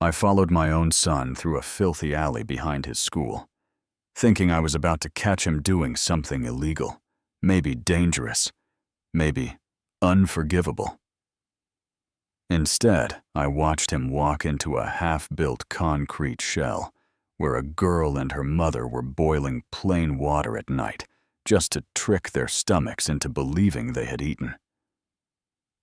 I followed my own son through a filthy alley behind his school, thinking I was about to catch him doing something illegal, maybe dangerous, maybe unforgivable. Instead, I watched him walk into a half-built concrete shell where a girl and her mother were boiling plain water at night just to trick their stomachs into believing they had eaten.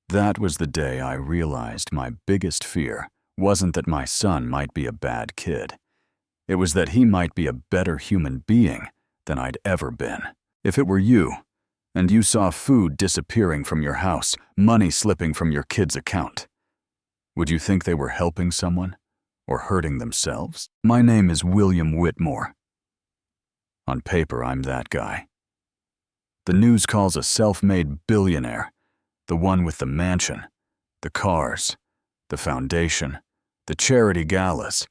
That was the day I realized my biggest fear wasn't that my son might be a bad kid. It was that he might be a better human being than I'd ever been. If it were you, and you saw food disappearing from your house, money slipping from your kid's account, would you think they were helping someone or hurting themselves? My name is William Whitmore. On paper, I'm that guy. The news calls a self-made billionaire, the one with the mansion, the cars, the foundation, the charity galas,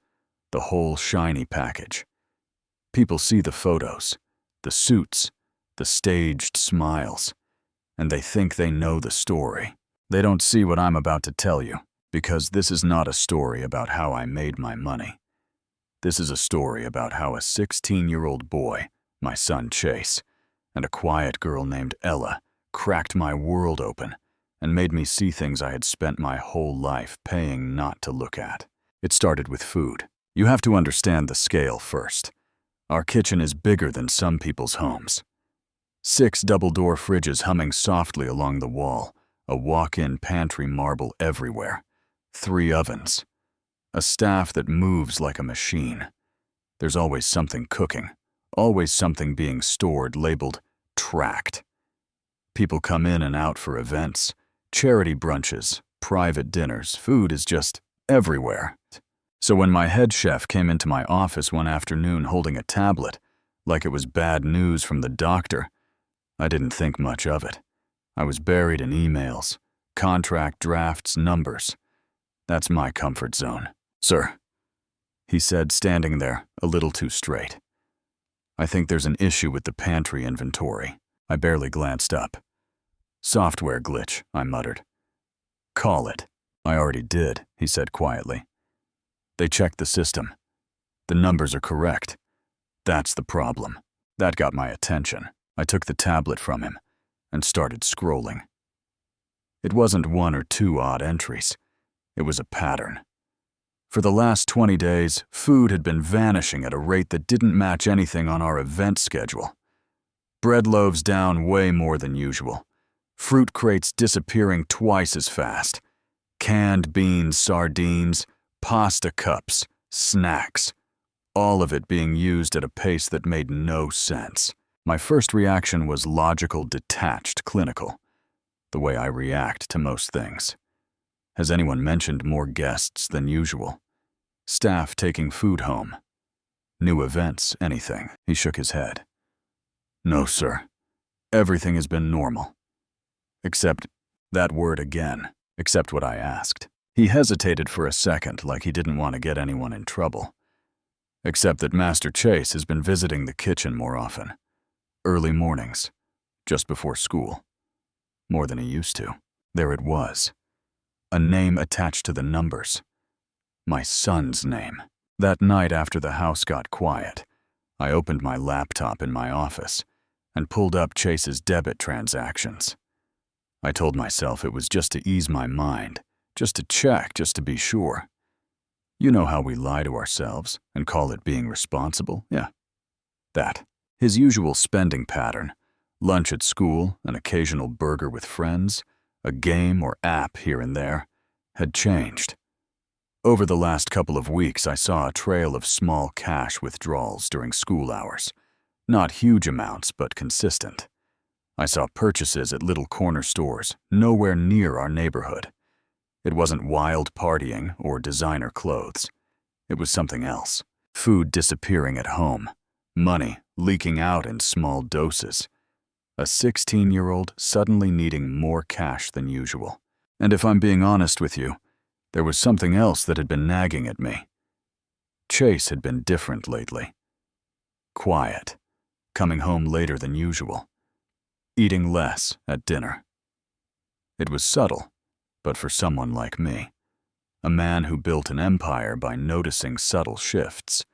the whole shiny package. People see the photos, the suits, the staged smiles, and they think they know the story. They don't see what I'm about to tell you, because this is not a story about how I made my money. This is a story about how a 16-year-old boy, my son Chase, and a quiet girl named Ella cracked my world open and made me see things I had spent my whole life paying not to look at. It started with food. You have to understand the scale first. Our kitchen is bigger than some people's homes. 6 double-door fridges humming softly along the wall, a walk-in pantry marble everywhere, 3 ovens, a staff that moves like a machine. There's always something cooking, always something being stored labeled tracked. People come in and out for events, charity brunches, private dinners. Food is just everywhere. So when my head chef came into my office one afternoon holding a tablet, like it was bad news from the doctor, I didn't think much of it. I was buried in emails, contract drafts, numbers. That's my comfort zone. "Sir," he said, standing there, a little too straight. "I think there's an issue with the pantry inventory." I barely glanced up. "Software glitch," I muttered. "Call it." "I already did," he said quietly. "They checked the system. The numbers are correct. That's the problem." That got my attention. I took the tablet from him and started scrolling. It wasn't 1 or 2 odd entries. It was a pattern. For the last 20 days, food had been vanishing at a rate that didn't match anything on our event schedule. Bread loaves down way more than usual. Fruit crates disappearing twice as fast. Canned beans, sardines, pasta cups, snacks. All of it being used at a pace that made no sense. My first reaction was logical, detached, clinical. The way I react to most things. Has anyone mentioned more guests than usual? Staff taking food home? New events, anything? He shook his head. "No, sir. Everything has been normal. Except that word again, except what I asked." He hesitated for a second, like he didn't want to get anyone in trouble. "Except that Master Chase has been visiting the kitchen more often. Early mornings, just before school. More than he used to." There it was. A name attached to the numbers. My son's name. That night after the house got quiet, I opened my laptop in my office and pulled up Chase's debit transactions. I told myself it was just to ease my mind, just to check, just to be sure. You know how we lie to ourselves and call it being responsible? Yeah, that. His usual spending pattern, lunch at school, an occasional burger with friends, a game or app here and there, had changed. Over the last couple of weeks, I saw a trail of small cash withdrawals during school hours. Not huge amounts, but consistent. I saw purchases at little corner stores, nowhere near our neighborhood. It wasn't wild partying or designer clothes. It was something else. Food disappearing at home. Money leaking out in small doses. A 16-year-old suddenly needing more cash than usual. And if I'm being honest with you, there was something else that had been nagging at me. Chase had been different lately. Quiet, coming home later than usual, eating less at dinner. It was subtle, but for someone like me, A man who built an empire by noticing subtle shifts.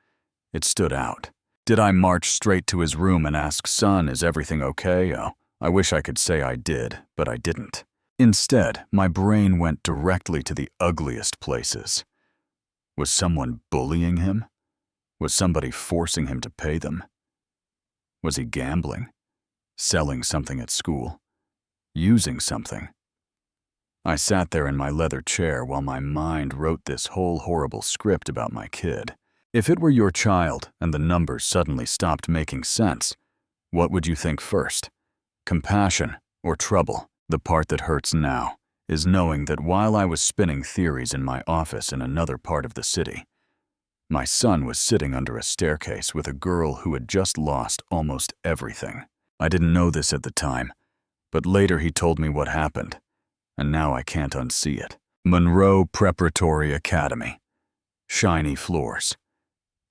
It stood out. Did I march straight to his room and ask, "Son, is everything okay?" Oh, I wish I could say I did, but I didn't. Instead, my brain went directly to the ugliest places. Was someone bullying him? Was somebody forcing him to pay them? Was he gambling? Selling something at school? Using something? I sat there in my leather chair while my mind wrote this whole horrible script about my kid. If it were your child and the numbers suddenly stopped making sense, what would you think first? Compassion or trouble? The part that hurts now is knowing that while I was spinning theories in my office in another part of the city, my son was sitting under a staircase with a girl who had just lost almost everything. I didn't know this at the time, but later he told me what happened, and now I can't unsee it. Monroe Preparatory Academy. Shiny floors.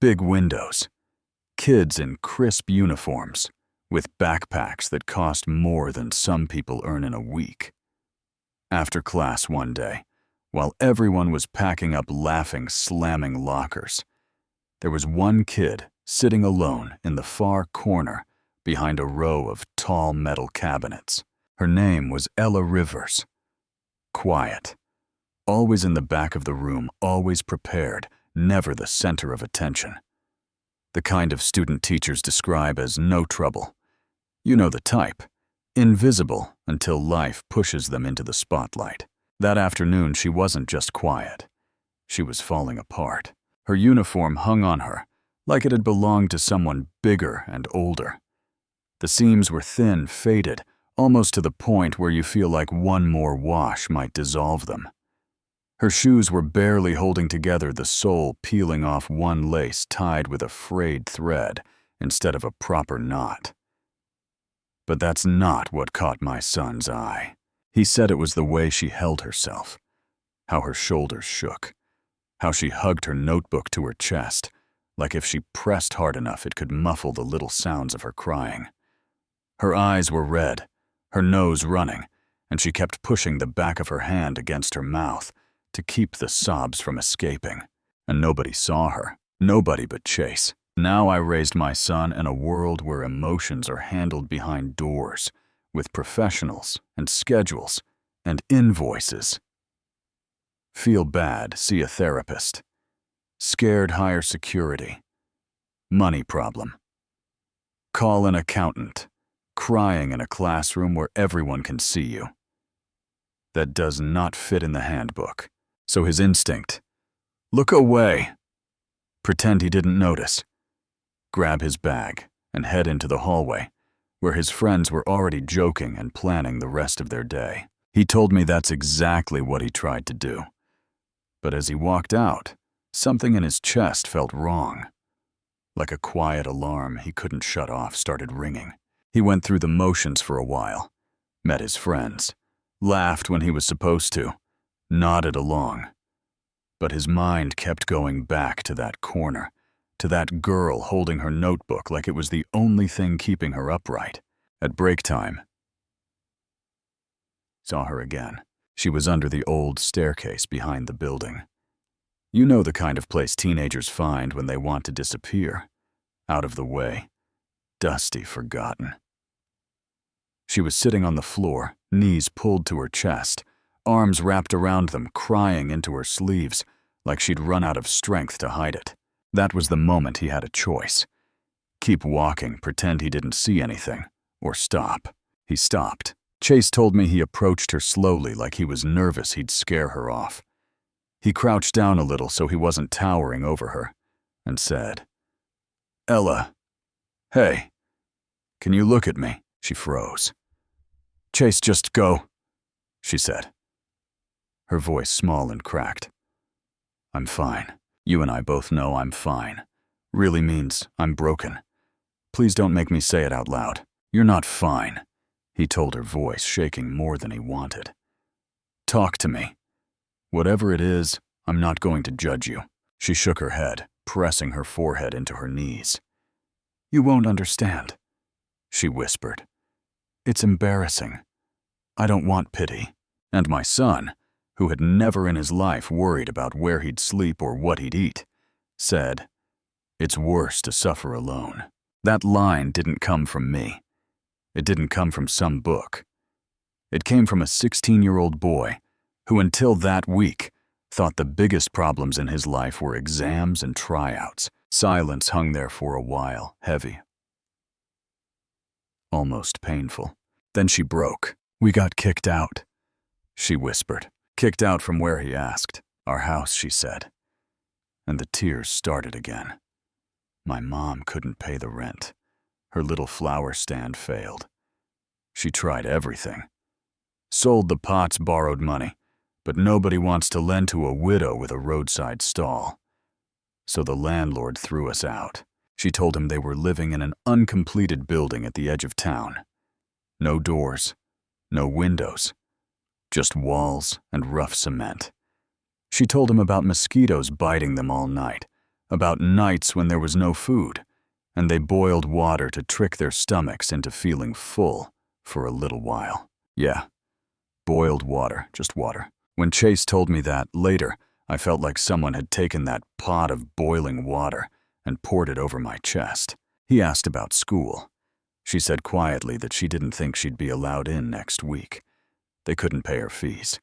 Big windows. Kids in crisp uniforms, with backpacks that cost more than some people earn in a week. After class one day, while everyone was packing up laughing, slamming lockers, there was one kid sitting alone in the far corner behind a row of tall metal cabinets. Her name was Ella Rivers. Quiet. Always in the back of the room, always prepared, never the center of attention. The kind of student teachers describe as no trouble. You know the type. Invisible until life pushes them into the spotlight. That afternoon, she wasn't just quiet. She was falling apart. Her uniform hung on her, like it had belonged to someone bigger and older. The seams were thin, faded, almost to the point where you feel like one more wash might dissolve them. Her shoes were barely holding together, the sole peeling off one lace tied with a frayed thread instead of a proper knot. But that's not what caught my son's eye. He said it was the way she held herself, how her shoulders shook, how she hugged her notebook to her chest, like if she pressed hard enough it could muffle the little sounds of her crying. Her eyes were red, her nose running, and she kept pushing the back of her hand against her mouth to keep the sobs from escaping. And nobody saw her, nobody but Chase. Now I raised my son in a world where emotions are handled behind doors, with professionals and schedules and invoices. Feel bad, see a therapist. Scared, hire security. Money problem. Call an accountant. Crying in a classroom where everyone can see you. That does not fit in the handbook. So his instinct, look away. Pretend he didn't notice. Grab his bag and head into the hallway, where his friends were already joking and planning the rest of their day. He told me that's exactly what he tried to do. But as he walked out, something in his chest felt wrong. Like a quiet alarm he couldn't shut off started ringing. He went through the motions for a while, met his friends, laughed when he was supposed to, nodded along. But his mind kept going back to that corner, to that girl holding her notebook like it was the only thing keeping her upright. At break time, saw her again. She was under the old staircase behind the building. You know the kind of place teenagers find when they want to disappear. Out of the way. Dusty, forgotten. She was sitting on the floor, knees pulled to her chest, arms wrapped around them, crying into her sleeves, like she'd run out of strength to hide it. That was the moment he had a choice. Keep walking, pretend he didn't see anything, or stop. He stopped. Chase told me he approached her slowly like he was nervous he'd scare her off. He crouched down a little so he wasn't towering over her, and said, "Ella, hey, can you look at me?" She froze. "Chase, just go," she said. Her voice small and cracked. "I'm fine. You and I both know I'm fine. Really means I'm broken. Please don't make me say it out loud. You're not fine," he told her, voice shaking more than he wanted. "Talk to me. Whatever it is, I'm not going to judge you." She shook her head, pressing her forehead into her knees. "You won't understand," she whispered. "It's embarrassing. I don't want pity. And my son, who had never in his life worried about where he'd sleep or what he'd eat, said, "It's worse to suffer alone." That line didn't come from me. It didn't come from some book. It came from a 16-year-old boy who, until that week, thought the biggest problems in his life were exams and tryouts. Silence hung there for a while, heavy, almost painful. Then she broke. "We got kicked out," she whispered. "Kicked out from where?" he asked. "Our house," she said. And the tears started again. My mom couldn't pay the rent. Her little flower stand failed. She tried everything. Sold the pots, borrowed money, but nobody wants to lend to a widow with a roadside stall. So the landlord threw us out. She told him they were living in an uncompleted building at the edge of town. No doors, no windows, just walls and rough cement. She told him about mosquitoes biting them all night, about nights when there was no food, and they boiled water to trick their stomachs into feeling full for a little while. Yeah, boiled water, just water. When Chase told me that later, I felt like someone had taken that pot of boiling water and poured it over my chest. He asked about school. She said quietly that she didn't think she'd be allowed in next week. They couldn't pay her fees.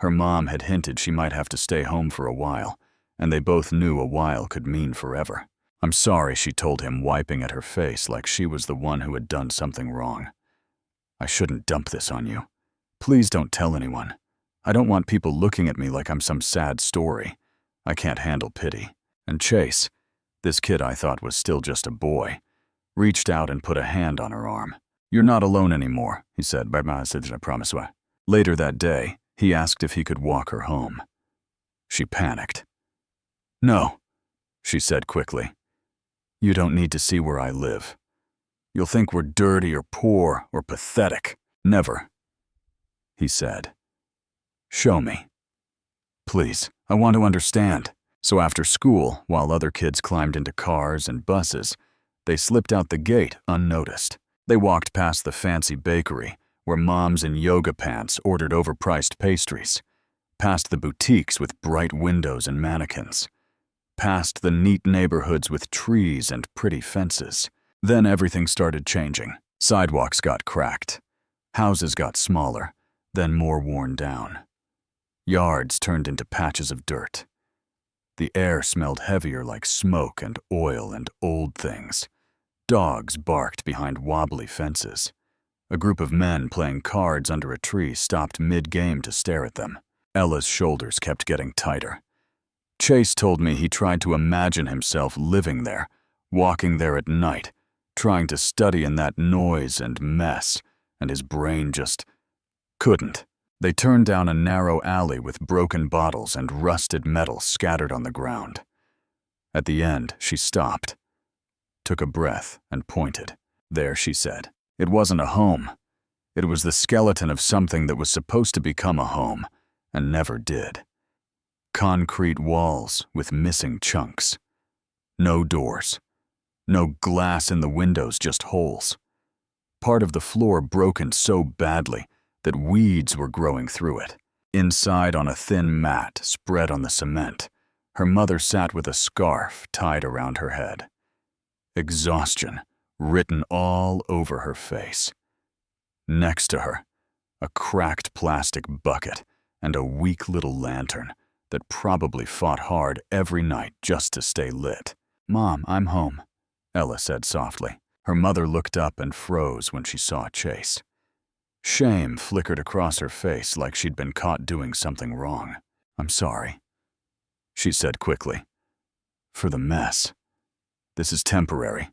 Her mom had hinted she might have to stay home for a while, and they both knew a while could mean forever. "I'm sorry," she told him, wiping at her face like she was the one who had done something wrong. "I shouldn't dump this on you. Please don't tell anyone. I don't want people looking at me like I'm some sad story. I can't handle pity." And Chase, this kid I thought was still just a boy, reached out and put a hand on her arm. "You're not alone anymore," he said. "I promise." Later that day, he asked if he could walk her home. She panicked. "No," she said quickly. "You don't need to see where I live. You'll think we're dirty or poor or pathetic." "Never," he said. "Show me. Please, I want to understand." So after school, while other kids climbed into cars and buses, they slipped out the gate unnoticed. They walked past the fancy bakery, where moms in yoga pants ordered overpriced pastries, past the boutiques with bright windows and mannequins, past the neat neighborhoods with trees and pretty fences. Then everything started changing. Sidewalks got cracked. Houses got smaller, then more worn down. Yards turned into patches of dirt. The air smelled heavier like smoke and oil and old things. Dogs barked behind wobbly fences. A group of men playing cards under a tree stopped mid-game to stare at them. Ella's shoulders kept getting tighter. Chase told me he tried to imagine himself living there, walking there at night, trying to study in that noise and mess, and his brain just couldn't. They turned down a narrow alley with broken bottles and rusted metal scattered on the ground. At the end, she stopped, took a breath, and pointed. "There," she said. It wasn't a home. It was the skeleton of something that was supposed to become a home, and never did. Concrete walls with missing chunks. No doors. No glass in the windows, just holes. Part of the floor broken so badly that weeds were growing through it. Inside, on a thin mat spread on the cement, her mother sat with a scarf tied around her head. Exhaustion written all over her face. Next to her, a cracked plastic bucket and a weak little lantern that probably fought hard every night just to stay lit. "Mom, I'm home," Ella said softly. Her mother looked up and froze when she saw Chase. Shame flickered across her face like she'd been caught doing something wrong. "I'm sorry," she said quickly. "For the mess. This is temporary.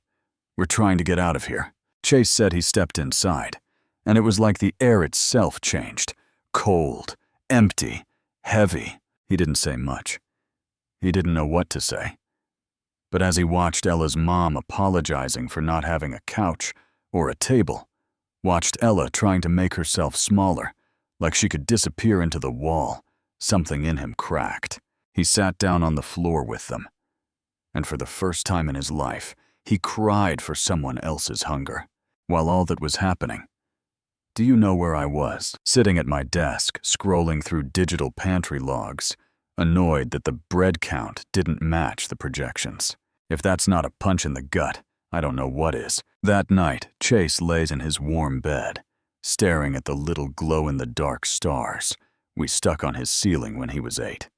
We're trying to get out of here." Chase said he stepped inside, and it was like the air itself changed. Cold, empty, heavy. He didn't say much. He didn't know what to say. But as he watched Ella's mom apologizing for not having a couch or a table, watched Ella trying to make herself smaller, like she could disappear into the wall, something in him cracked. He sat down on the floor with them, and for the first time in his life, he cried for someone else's hunger. While all that was happening, Do you know where I was? Sitting at my desk, scrolling through digital pantry logs, annoyed that the bread count didn't match the projections. If that's not a punch in the gut, I don't know what is. That night, Chase lays in his warm bed, staring at the little glow-in-the-dark stars we stuck on his ceiling when he was 8.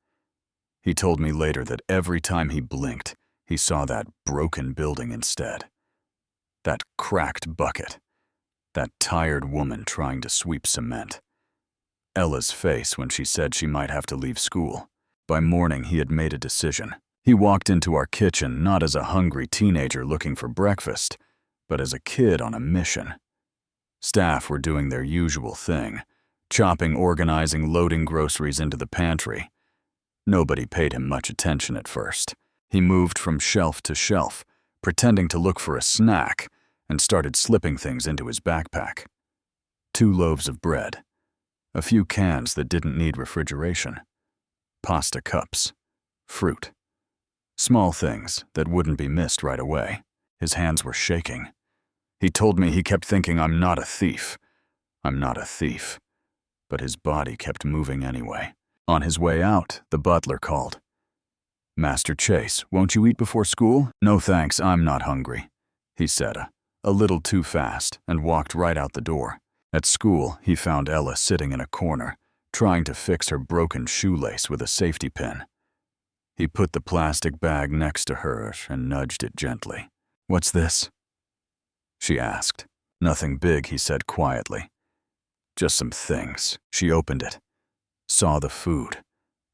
He told me later that every time he blinked, he saw that broken building instead. That cracked bucket. That tired woman trying to sweep cement. Ella's face when she said she might have to leave school. By morning, he had made a decision. He walked into our kitchen not as a hungry teenager looking for breakfast, but as a kid on a mission. Staff were doing their usual thing, chopping, organizing, loading groceries into the pantry. Nobody paid him much attention at first. He moved from shelf to shelf, pretending to look for a snack, and started slipping things into his backpack. 2 loaves of bread, a few cans that didn't need refrigeration, pasta cups, fruit. Small things that wouldn't be missed right away. His hands were shaking. He told me he kept thinking, "I'm not a thief. I'm not a thief." But his body kept moving anyway. On his way out, the butler called. "Master Chase, won't you eat before school?" "No thanks, I'm not hungry," he said, a little too fast, and walked right out the door. At school, he found Ella sitting in a corner, trying to fix her broken shoelace with a safety pin. He put the plastic bag next to hers and nudged it gently. "What's this?" she asked. "Nothing big," he said quietly. "Just some things." She opened it, saw the food,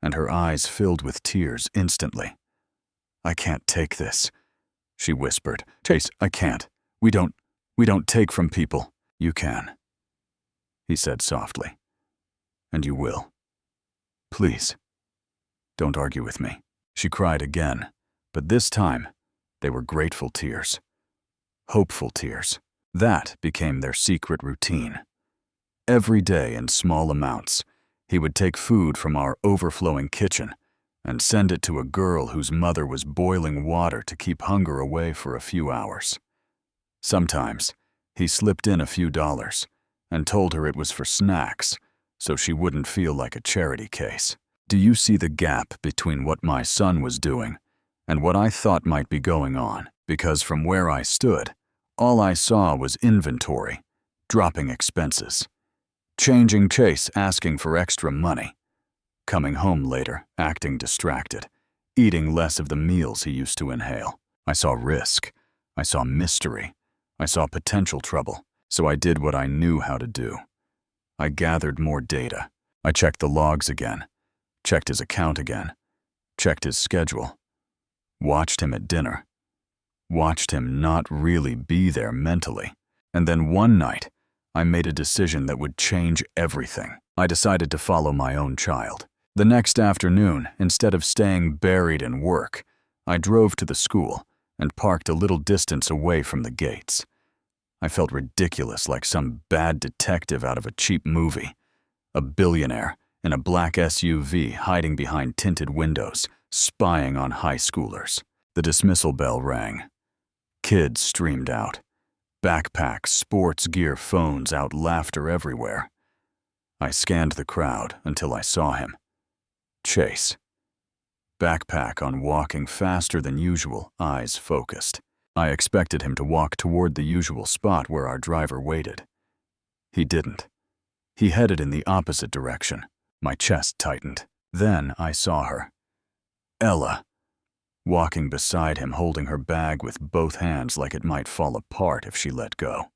and her eyes filled with tears instantly. "I can't take this," she whispered. "Chase, I can't. We don't take from people." "You can," he said softly. "And you will. Please, don't argue with me." She cried again, but this time, they were grateful tears. Hopeful tears. That became their secret routine. Every day in small amounts, he would take food from our overflowing kitchen and send it to a girl whose mother was boiling water to keep hunger away for a few hours. Sometimes, he slipped in a few dollars and told her it was for snacks, so she wouldn't feel like a charity case. Do you see the gap between what my son was doing and what I thought might be going on? Because from where I stood, all I saw was inventory, dropping expenses, changing Chase asking for extra money, coming home later acting distracted, eating less of the meals he used to inhale. I saw risk, I saw mystery, I saw potential trouble, so I did what I knew how to do. I gathered more data. I checked the logs again, checked his account again, checked his schedule, watched him at dinner, watched him not really be there mentally. And then one night, I made a decision that would change everything. I decided to follow my own child. The next afternoon, instead of staying buried in work, I drove to the school and parked a little distance away from the gates. I felt ridiculous, like some bad detective out of a cheap movie. A billionaire in a black SUV hiding behind tinted windows, spying on high schoolers. The dismissal bell rang. Kids streamed out. Backpacks, sports gear, phones out, laughter everywhere. I scanned the crowd until I saw him. Chase. Backpack on, walking faster than usual, eyes focused. I expected him to walk toward the usual spot where our driver waited. He didn't. He headed in the opposite direction. My chest tightened. Then I saw her. Ella. Walking beside him, holding her bag with both hands like it might fall apart if she let go.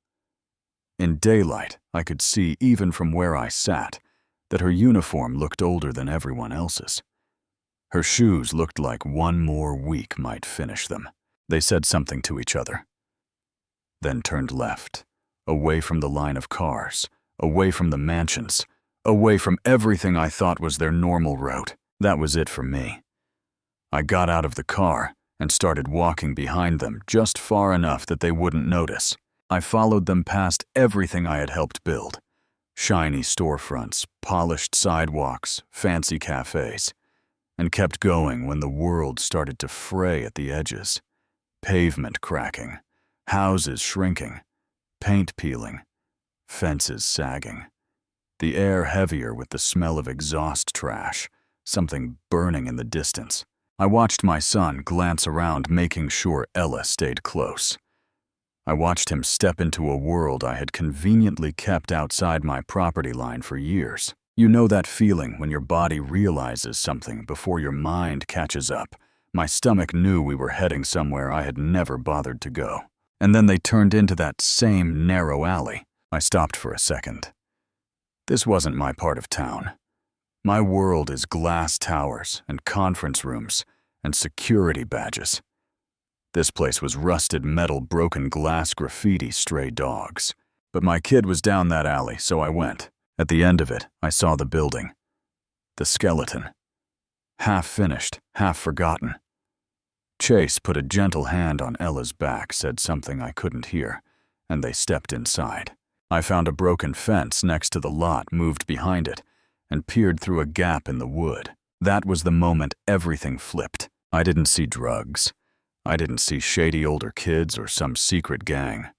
In daylight, I could see, even from where I sat, that her uniform looked older than everyone else's. Her shoes looked like one more week might finish them. They said something to each other, then turned left, away from the line of cars, away from the mansions, away from everything I thought was their normal route. That was it for me. I got out of the car and started walking behind them just far enough that they wouldn't notice. I followed them past everything I had helped build. Shiny storefronts, polished sidewalks, fancy cafes, and kept going when the world started to fray at the edges. Pavement cracking, houses shrinking, paint peeling, fences sagging, the air heavier with the smell of exhaust trash, something burning in the distance. I watched my son glance around, making sure Ella stayed close. I watched him step into a world I had conveniently kept outside my property line for years. You know that feeling when your body realizes something before your mind catches up. My stomach knew we were heading somewhere I had never bothered to go. And then they turned into that same narrow alley. I stopped for a second. This wasn't my part of town. My world is glass towers and conference rooms and security badges. This place was rusted metal, broken glass, graffiti, stray dogs. But my kid was down that alley, so I went. At the end of it, I saw the building. The skeleton. Half finished, half forgotten. Chase put a gentle hand on Ella's back, said something I couldn't hear, and they stepped inside. I found a broken fence next to the lot, moved behind it, and peered through a gap in the wood. That was the moment everything flipped. I didn't see drugs. I didn't see shady older kids or some secret gang.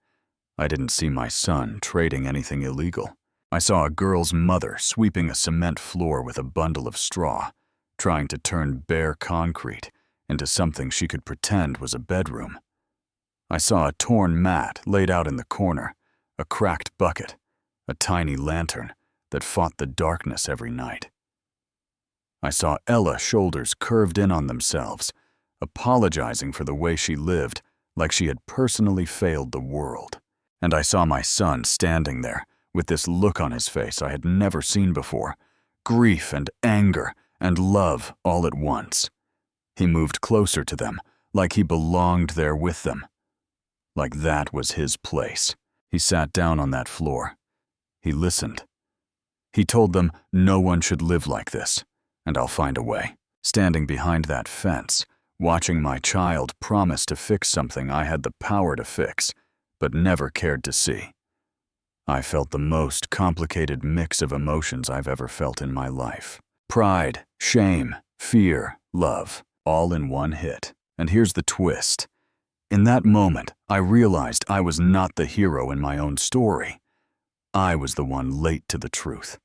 I didn't see my son trading anything illegal. I saw a girl's mother sweeping a cement floor with a bundle of straw, trying to turn bare concrete into something she could pretend was a bedroom. I saw a torn mat laid out in the corner, a cracked bucket, a tiny lantern that fought the darkness every night. I saw Ella's shoulders curved in on themselves, apologizing for the way she lived, like she had personally failed the world. And I saw my son standing there with this look on his face I had never seen before, grief and anger and love all at once. He moved closer to them, like he belonged there with them, like that was his place. He sat down on that floor. He listened. He told them no one should live like this, and I'll find a way. Standing behind that fence, watching my child promise to fix something I had the power to fix, but never cared to see. I felt the most complicated mix of emotions I've ever felt in my life. Pride, shame, fear, love, all in one hit. And here's the twist. In that moment, I realized I was not the hero in my own story. I was the one late to the truth.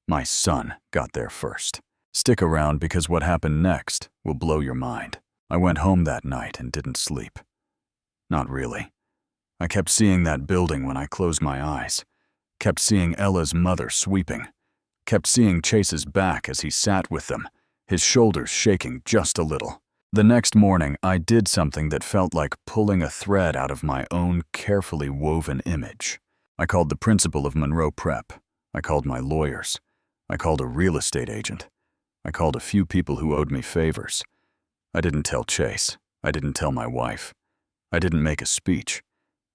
My son got there first. Stick around because what happened next will blow your mind. I went home that night and didn't sleep. Not really. I kept seeing that building when I closed my eyes. Kept seeing Ella's mother sweeping. Kept seeing Chase's back as he sat with them, his shoulders shaking just a little. The next morning, I did something that felt like pulling a thread out of my own carefully woven image. I called the principal of Monroe Prep. I called my lawyers. I called a real estate agent. I called a few people who owed me favors. I didn't tell Chase. I didn't tell my wife. I didn't make a speech.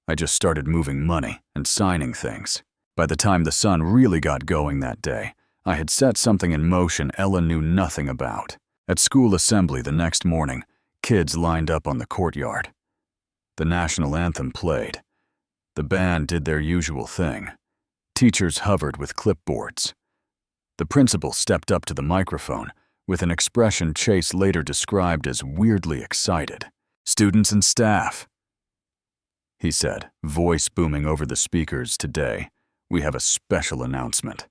I just started moving money and signing things. By the time the sun really got going that day, I had set something in motion Ella knew nothing about. At school assembly the next morning, kids lined up on the courtyard. The national anthem played. The band did their usual thing. Teachers hovered with clipboards. The principal stepped up to the microphone with an expression Chase later described as weirdly excited. "Students and staff," he said, voice booming over the speakers, "today, we have a special announcement.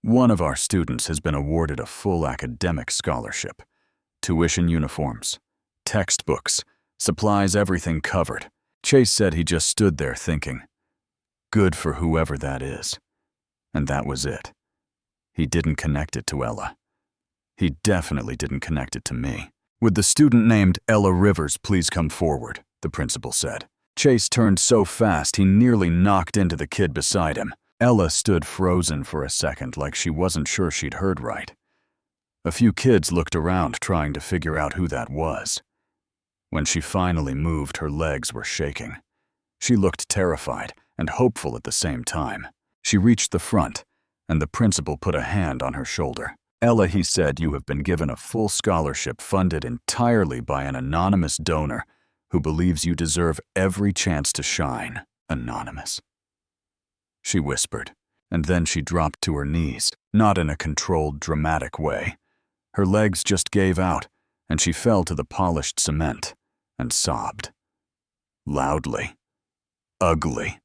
One of our students has been awarded a full academic scholarship. Tuition, uniforms, textbooks, supplies, everything covered." Chase said he just stood there thinking, good for whoever that is. And that was it. He didn't connect it to Ella. He definitely didn't connect it to me. "Would the student named Ella Rivers please come forward?" the principal said. Chase turned so fast he nearly knocked into the kid beside him. Ella stood frozen for a second, like she wasn't sure she'd heard right. A few kids looked around trying to figure out who that was. When she finally moved, her legs were shaking. She looked terrified and hopeful at the same time. She reached the front, and the principal put a hand on her shoulder. "Ella," he said, "you have been given a full scholarship funded entirely by an anonymous donor who believes you deserve every chance to shine." Anonymous. She whispered, and then she dropped to her knees, not in a controlled, dramatic way. Her legs just gave out, and she fell to the polished cement and sobbed. Loudly. Ugly.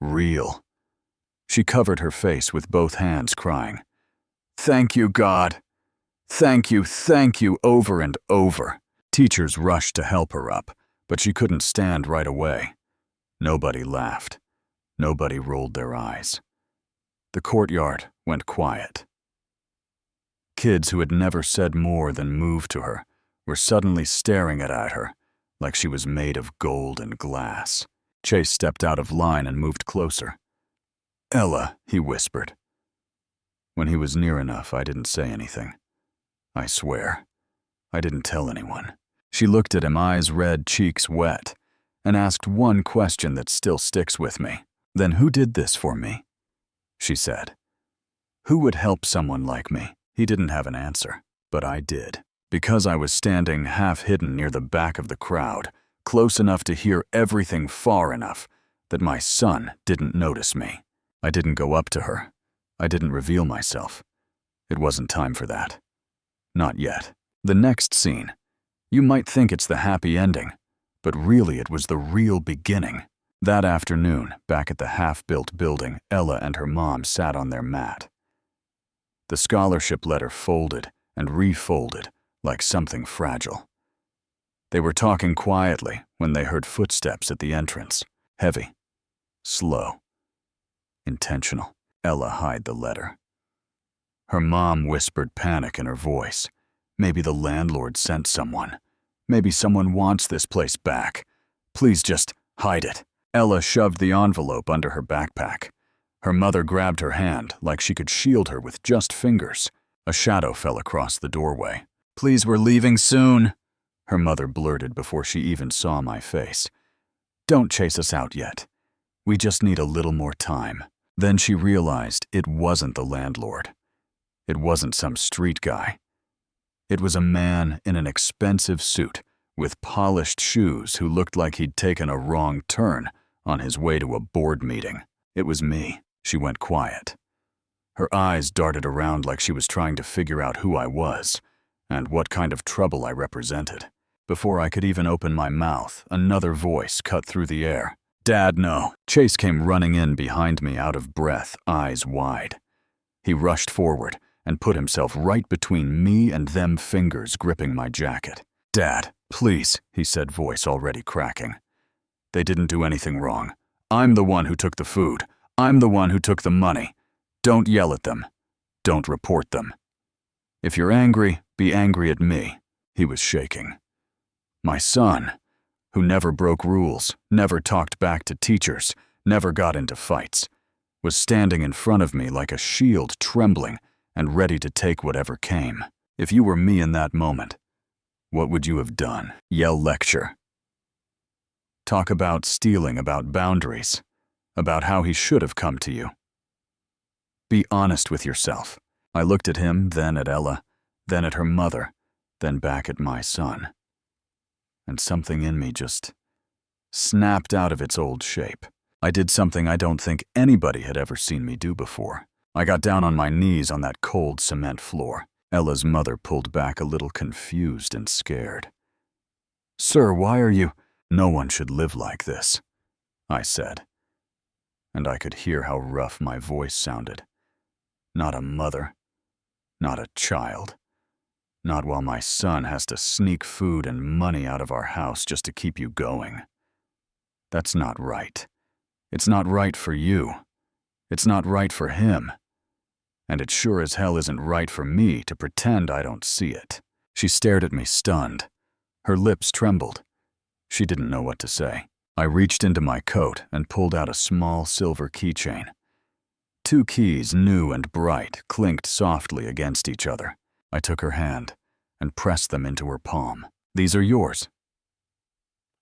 Real. She covered her face with both hands, crying, "Thank you, God. Thank you," over and over. Teachers rushed to help her up, but she couldn't stand right away. Nobody laughed. Nobody rolled their eyes. The courtyard went quiet. Kids who had never said more than "move" to her were suddenly staring at her like she was made of gold and glass. Chase stepped out of line and moved closer. "Ella," he whispered. When he was near enough, I didn't say anything. I swear, I didn't tell anyone. She looked at him, eyes red, cheeks wet, and asked one question that still sticks with me. "Then who did this for me?" she said. "Who would help someone like me?" He didn't have an answer, but I did. Because I was standing half hidden near the back of the crowd, close enough to hear everything far enough that my son didn't notice me. I didn't go up to her. I didn't reveal myself. It wasn't time for that. Not yet. The next scene. You might think it's the happy ending, but really it was the real beginning. That afternoon, back at the half-built building, Ella and her mom sat on their mat. The scholarship letter folded and refolded like something fragile. They were talking quietly when they heard footsteps at the entrance. Heavy, slow, intentional. Ella hid the letter. Her mom whispered panic in her voice. "Maybe the landlord sent someone. Maybe someone wants this place back. Please just hide it." Ella shoved the envelope under her backpack. Her mother grabbed her hand like she could shield her with just fingers. A shadow fell across the doorway. "Please, we're leaving soon," her mother blurted before she even saw my face. "Don't chase us out yet. We just need a little more time." Then she realized it wasn't the landlord. It wasn't some street guy. It was a man in an expensive suit with polished shoes who looked like he'd taken a wrong turn on his way to a board meeting. It was me. She went quiet. Her eyes darted around like she was trying to figure out who I was and what kind of trouble I represented. Before I could even open my mouth, another voice cut through the air. "Dad, no." Chase came running in behind me, out of breath, eyes wide. He rushed forward and put himself right between me and them fingers gripping my jacket. "Dad, please," he said, voice already cracking. "They didn't do anything wrong. I'm the one who took the food. I'm the one who took the money. Don't yell at them. Don't report them. If you're angry, be angry at me." He was shaking. My son, who never broke rules, never talked back to teachers, never got into fights, was standing in front of me like a shield, trembling and ready to take whatever came. If you were me in that moment, what would you have done? Yell, lecture? Talk about stealing, about boundaries, about how he should have come to you? Be honest with yourself. I looked at him, then at Ella, then at her mother, then back at my son. And something in me just snapped out of its old shape. I did something I don't think anybody had ever seen me do before. I got down on my knees on that cold cement floor. Ella's mother pulled back a little, confused and scared. "Sir, why are you—" "No one should live like this," I said. And I could hear how rough my voice sounded. Not a mother, not a child. Not while my son has to sneak food and money out of our house just to keep you going. That's not right. It's not right for you. It's not right for him. And it sure as hell isn't right for me to pretend I don't see it. She stared at me, stunned. Her lips trembled. She didn't know what to say. I reached into my coat and pulled out a small silver keychain. 2 keys, new and bright, clinked softly against each other. I took her hand and pressed them into her palm. "These are yours,"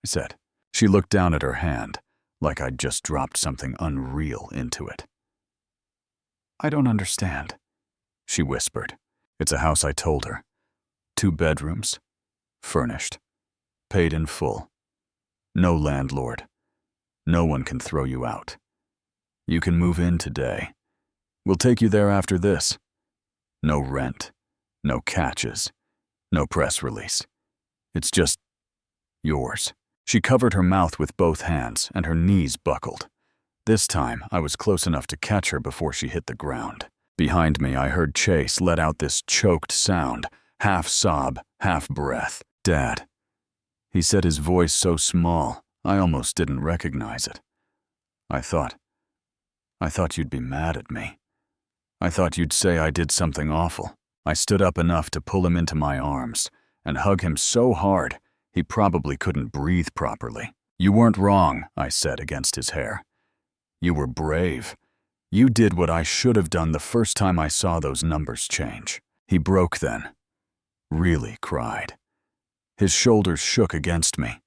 I said. She looked down at her hand, like I'd just dropped something unreal into it. "I don't understand," she whispered. "It's a house," I told her. 2 bedrooms, furnished, paid in full. No landlord. No one can throw you out. You can move in today. We'll take you there after this. No rent, no catches, no press release. It's just yours." She covered her mouth with both hands and her knees buckled. This time, I was close enough to catch her before she hit the ground. Behind me, I heard Chase let out this choked sound, half sob, half breath. "Dad." He said, his voice so small, I almost didn't recognize it. I thought you'd be mad at me. I thought you'd say I did something awful. I stood up enough to pull him into my arms and hug him so hard he probably couldn't breathe properly. "You weren't wrong," I said against his hair. "You were brave. You did what I should have done the first time I saw those numbers change." He broke then. Really cried. His shoulders shook against me.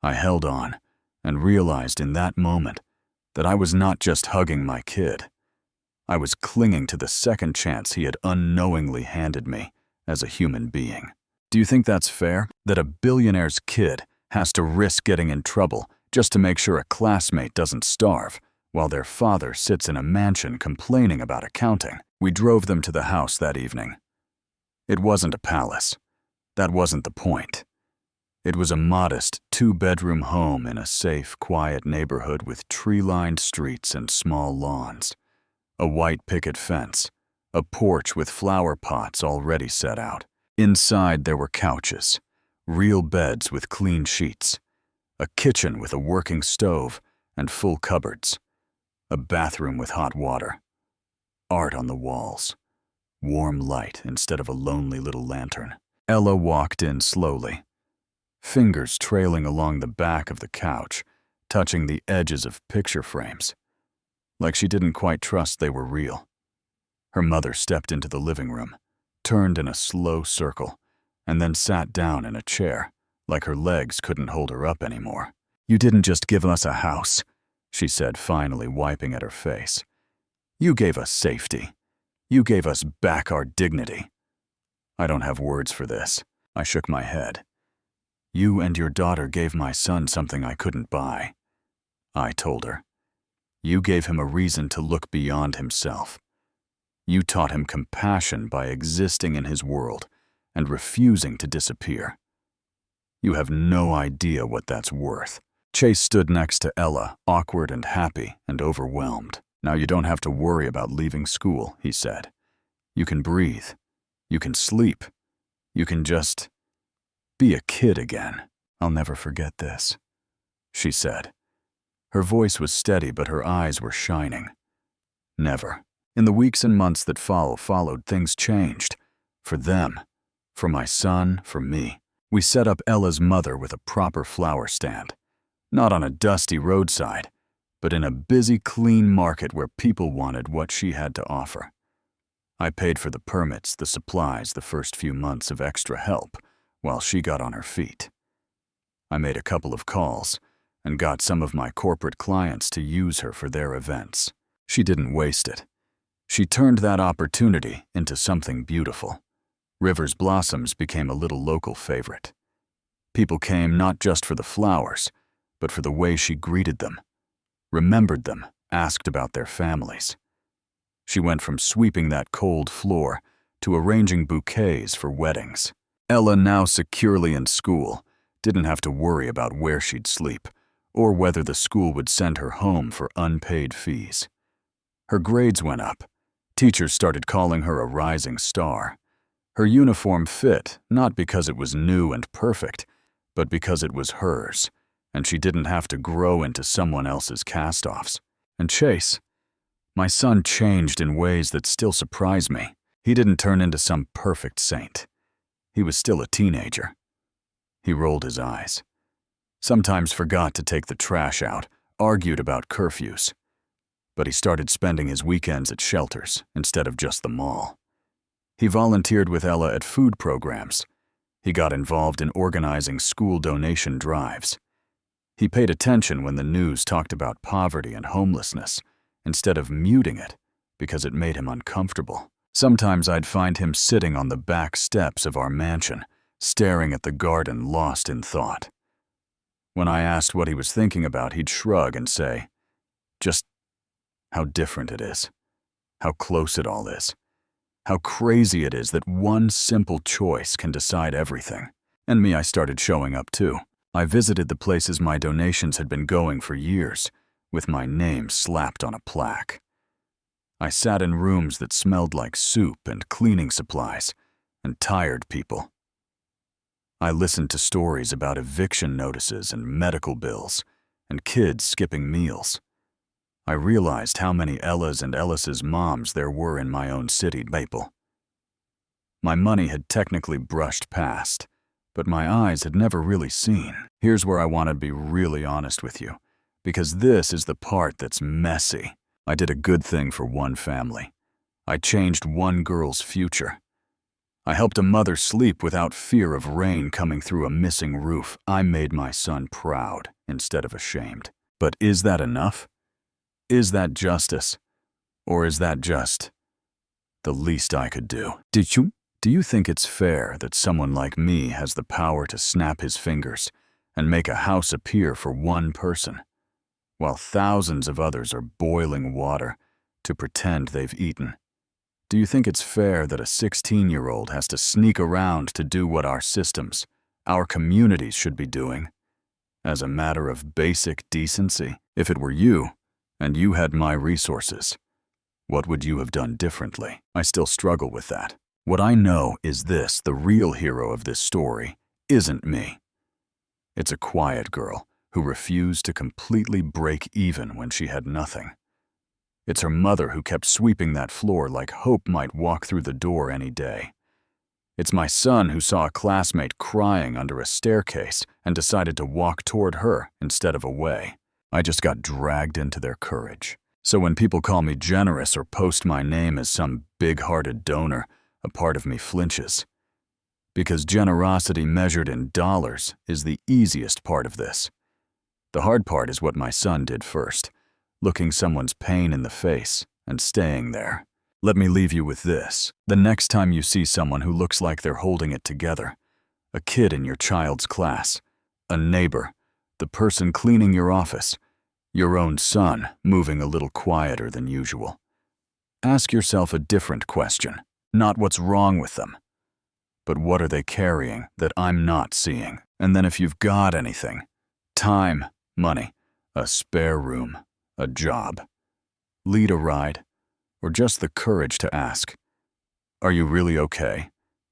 I held on and realized in that moment that I was not just hugging my kid. I was clinging to the second chance he had unknowingly handed me as a human being. Do you think that's fair? That a billionaire's kid has to risk getting in trouble just to make sure a classmate doesn't starve, while their father sits in a mansion complaining about accounting? We drove them to the house that evening. It wasn't a palace. That wasn't the point. It was a modest 2-bedroom home in a safe, quiet neighborhood with tree-lined streets and small lawns. A white picket fence, a porch with flower pots already set out. Inside there were couches, real beds with clean sheets, a kitchen with a working stove and full cupboards, a bathroom with hot water, art on the walls, warm light instead of a lonely little lantern. Ella walked in slowly, fingers trailing along the back of the couch, touching the edges of picture frames, like she didn't quite trust they were real. Her mother stepped into the living room, turned in a slow circle, and then sat down in a chair, like her legs couldn't hold her up anymore. "You didn't just give us a house," she said, finally wiping at her face. "You gave us safety. You gave us back our dignity." I don't have words for this. I shook my head. "You and your daughter gave my son something I couldn't buy," I told her. "You gave him a reason to look beyond himself. You taught him compassion by existing in his world and refusing to disappear. You have no idea what that's worth." Chase stood next to Ella, awkward and happy and overwhelmed. "Now you don't have to worry about leaving school," he said. "You can breathe. You can sleep. You can just be a kid again." "I'll never forget this," she said. Her voice was steady, but her eyes were shining. Never. In the weeks and months that followed, things changed. For them, for my son, for me. We set up Ella's mother with a proper flower stand. Not on a dusty roadside, but in a busy, clean market where people wanted what she had to offer. I paid for the permits, the supplies, the first few months of extra help, while she got on her feet. I made a couple of calls and got some of my corporate clients to use her for their events. She didn't waste it. She turned that opportunity into something beautiful. River's Blossoms became a little local favorite. People came not just for the flowers, but for the way she greeted them, remembered them, asked about their families. She went from sweeping that cold floor to arranging bouquets for weddings. Ella, now securely in school, didn't have to worry about where she'd sleep or whether the school would send her home for unpaid fees. Her grades went up. Teachers started calling her a rising star. Her uniform fit, not because it was new and perfect, but because it was hers, and she didn't have to grow into someone else's cast-offs. And Chase, my son, changed in ways that still surprise me. He didn't turn into some perfect saint. He was still a teenager. He rolled his eyes. Sometimes forgot to take the trash out, argued about curfews. But he started spending his weekends at shelters instead of just the mall. He volunteered with Ella at food programs. He got involved in organizing school donation drives. He paid attention when the news talked about poverty and homelessness, instead of muting it because it made him uncomfortable. Sometimes I'd find him sitting on the back steps of our mansion, staring at the garden, lost in thought. When I asked what he was thinking about, he'd shrug and say, "Just how different it is, how close it all is, how crazy it is that one simple choice can decide everything." And me, I started showing up too. I visited the places my donations had been going for years, with my name slapped on a plaque. I sat in rooms that smelled like soup and cleaning supplies and tired people. I listened to stories about eviction notices and medical bills and kids skipping meals. I realized how many Ellas and Ellis's moms there were in my own city, Maple. My money had technically brushed past, but my eyes had never really seen. Here's where I want to be really honest with you, because this is the part that's messy. I did a good thing for one family. I changed one girl's future. I helped a mother sleep without fear of rain coming through a missing roof. I made my son proud instead of ashamed. But is that enough? Is that justice? Or is that just the least I could do? Do you think it's fair that someone like me has the power to snap his fingers and make a house appear for one person, while thousands of others are boiling water to pretend they've eaten? Do you think it's fair that a 16-year-old has to sneak around to do what our systems, our communities should be doing, as a matter of basic decency? If it were you, and you had my resources, what would you have done differently? I still struggle with that. What I know is this: the real hero of this story isn't me. It's a quiet girl who refused to completely break even when she had nothing. It's her mother who kept sweeping that floor like hope might walk through the door any day. It's my son who saw a classmate crying under a staircase and decided to walk toward her instead of away. I just got dragged into their courage. So when people call me generous or post my name as some big-hearted donor, a part of me flinches. Because generosity measured in dollars is the easiest part of this. The hard part is what my son did first, looking someone's pain in the face and staying there. Let me leave you with this. The next time you see someone who looks like they're holding it together, a kid in your child's class, a neighbor, the person cleaning your office, your own son moving a little quieter than usual, ask yourself a different question. Not what's wrong with them, but what are they carrying that I'm not seeing? And then if you've got anything, time, money, a spare room, a job, lead a ride, or just the courage to ask, are you really okay?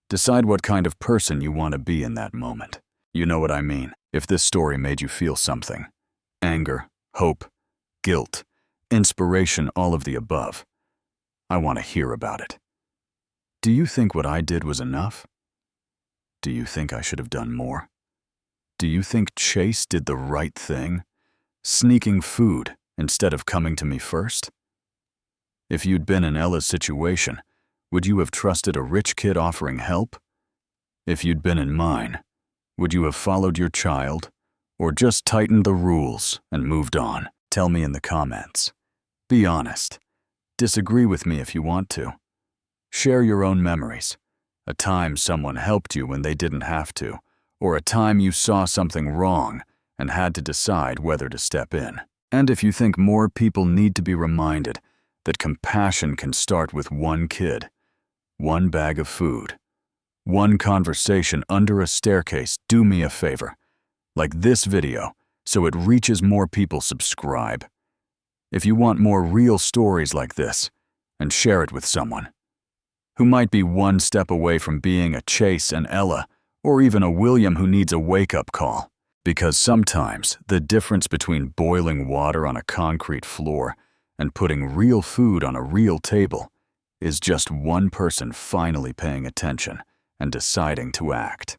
Decide what kind of person you want to be in that moment. You know what I mean. If this story made you feel something, anger, hope, guilt, inspiration, all of the above, I want to hear about it. Do you think what I did was enough? Do you think I should have done more? Do you think Chase did the right thing, sneaking food instead of coming to me first? If you'd been in Ella's situation, would you have trusted a rich kid offering help? If you'd been in mine, would you have followed your child, or just tightened the rules and moved on? Tell me in the comments. Be honest. Disagree with me if you want to. Share your own memories. A time someone helped you when they didn't have to, or a time you saw something wrong and had to decide whether to step in. And if you think more people need to be reminded that compassion can start with one kid, one bag of food, one conversation under a staircase, do me a favor. Like this video, so it reaches more people. Subscribe. If you want more real stories like this, and share it with someone who might be one step away from being a Chase and Ella, or even a William who needs a wake-up call. Because sometimes the difference between boiling water on a concrete floor and putting real food on a real table is just one person finally paying attention and deciding to act.